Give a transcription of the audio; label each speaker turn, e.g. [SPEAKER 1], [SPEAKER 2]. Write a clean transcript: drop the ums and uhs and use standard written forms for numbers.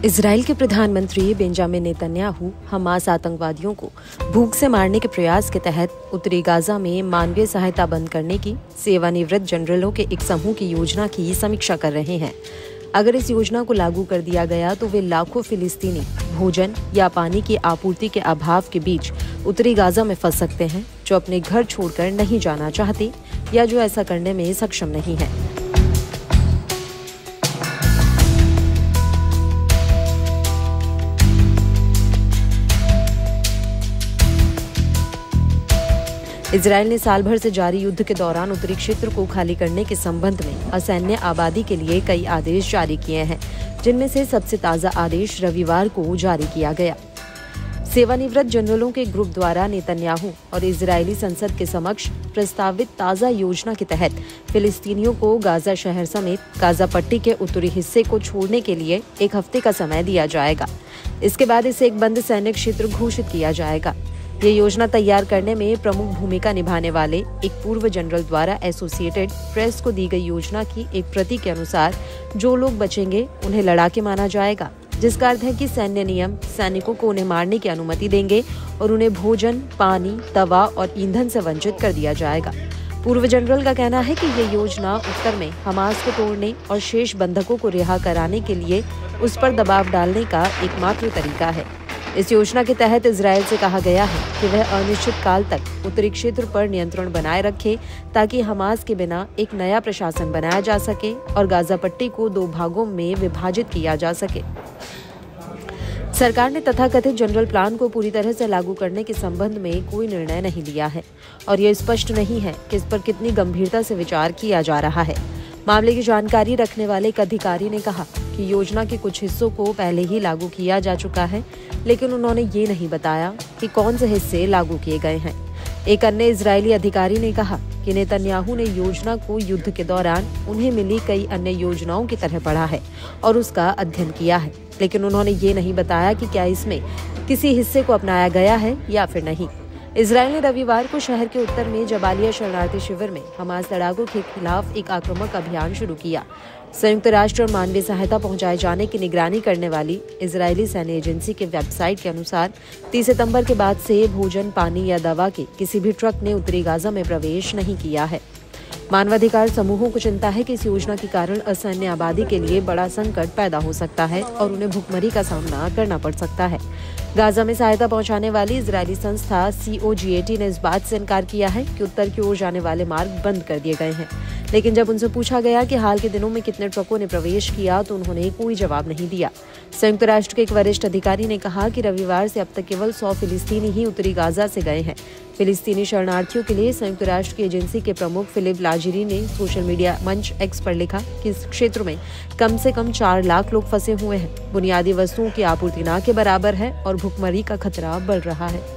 [SPEAKER 1] Israel के प्रधानमंत्री Benjamin Netanyahu Hamas आतंकवादियों को भूख से मारने के प्रयास के तहत उत्तरी गाजा में मानवीय सहायता बंद करने की सेवानिवृत्त जनरलों के एक समूह की योजना की समीक्षा कर रहे हैं। अगर इस योजना को लागू कर दिया गया तो वे लाखों फिलिस्तीनी भोजन या पानी की आपूर्ति के अभाव के बीच उत्तरी गाजा में फंस सकते हैं, जो अपने घर छोड़कर नहीं जाना चाहते या जो ऐसा करने में सक्षम नहीं है। इजराइल ने साल भर से जारी युद्ध के दौरान उत्तरी क्षेत्र को खाली करने के संबंध में असैन्य आबादी के लिए कई आदेश जारी किए हैं, जिनमें से सबसे ताज़ा आदेश रविवार को जारी किया गया। सेवानिवृत्त जनरलों के ग्रुप द्वारा नेतन्याहू और इजरायली संसद के समक्ष प्रस्तावित ताज़ा योजना के तहत फिलिस्तीनियों को गाजा शहर समेत गाजा पट्टी के उत्तरी हिस्से को छोड़ने के लिए एक हफ्ते का समय दिया जाएगा। इसके बाद इसे एक बंद सैन्य क्षेत्र घोषित किया जाएगा। ये योजना तैयार करने में प्रमुख भूमिका निभाने वाले एक पूर्व जनरल द्वारा एसोसिएटेड प्रेस को दी गई योजना की एक प्रति के अनुसार जो लोग बचेंगे उन्हें लड़ाके माना जाएगा, जिसका अर्थ है कि सैन्य नियम सैनिकों को उन्हें मारने की अनुमति देंगे और उन्हें भोजन, पानी, दवा और ईंधन से वंचित कर दिया जाएगा। पूर्व जनरल का कहना है कि ये योजना उत्तर में हमास को तोड़ने और शेष बंधकों को रिहा कराने के लिए उस पर दबाव डालने का एकमात्र तरीका है। इस योजना के तहत इजराइल से कहा गया है कि वह अनिश्चित काल तक उत्तरी क्षेत्र पर नियंत्रण बनाए रखे ताकि हमास के बिना एक नया प्रशासन बनाया जा सके और गाजा पट्टी को 2 भागों में विभाजित किया जा सके। सरकार ने तथाकथित जनरल प्लान को पूरी तरह से लागू करने के संबंध में कोई निर्णय नहीं लिया है और यह स्पष्ट नहीं है कि इस पर कितनी गंभीरता से विचार किया जा रहा है। मामले की जानकारी रखने वाले एक अधिकारी ने कहा कि योजना के कुछ हिस्सों को पहले ही लागू किया जा चुका है, लेकिन उन्होंने ये नहीं बताया कि कौन से हिस्से लागू किए गए हैं। एक अन्य इजरायली अधिकारी ने कहा कि नेतन्याहू ने योजना को युद्ध के दौरान उन्हें मिली कई अन्य योजनाओं की तरह पढ़ा है और उसका अध्ययन किया है, लेकिन उन्होंने ये नहीं बताया कि क्या इसमें किसी हिस्से को अपनाया गया है या फिर नहीं। इजराइल ने रविवार को शहर के उत्तर में जबालिया शरणार्थी शिविर में हमास लड़ाकों के खिलाफ एक आक्रामक अभियान शुरू किया। संयुक्त राष्ट्र और मानवीय सहायता पहुंचाए जाने की निगरानी करने वाली इजरायली सैन्य एजेंसी के वेबसाइट के अनुसार 30 सितंबर के बाद से भोजन, पानी या दवा के किसी भी ट्रक ने उत्तरी गाजा में प्रवेश नहीं किया है। मानवाधिकार समूहों को चिंता है कि इस योजना के कारण असैन्य आबादी के लिए बड़ा संकट पैदा हो सकता है और उन्हें भूखमरी का सामना करना पड़ सकता है। गाजा में सहायता पहुंचाने वाली इजरायली संस्था COGAT ने इस बात से इनकार किया है कि उत्तर की ओर जाने वाले मार्ग बंद कर दिए गए हैं, लेकिन जब उनसे पूछा गया कि हाल के दिनों में कितने ट्रकों ने प्रवेश किया तो उन्होंने कोई जवाब नहीं दिया। संयुक्त राष्ट्र के एक वरिष्ठ अधिकारी ने कहा कि रविवार से अब तक केवल 100 फिलिस्तीनी ही उत्तरी गाजा से गए हैं। फिलिस्तीनी शरणार्थियों के लिए संयुक्त राष्ट्र की एजेंसी के प्रमुख फिलिप लाजिरी ने सोशल मीडिया मंच X पर लिखा कि इस क्षेत्र में कम से कम 4 लाख लोग फंसे हुए हैं। बुनियादी वस्तुओं की आपूर्ति न के बराबर है और भूखमरी का खतरा बढ़ रहा है।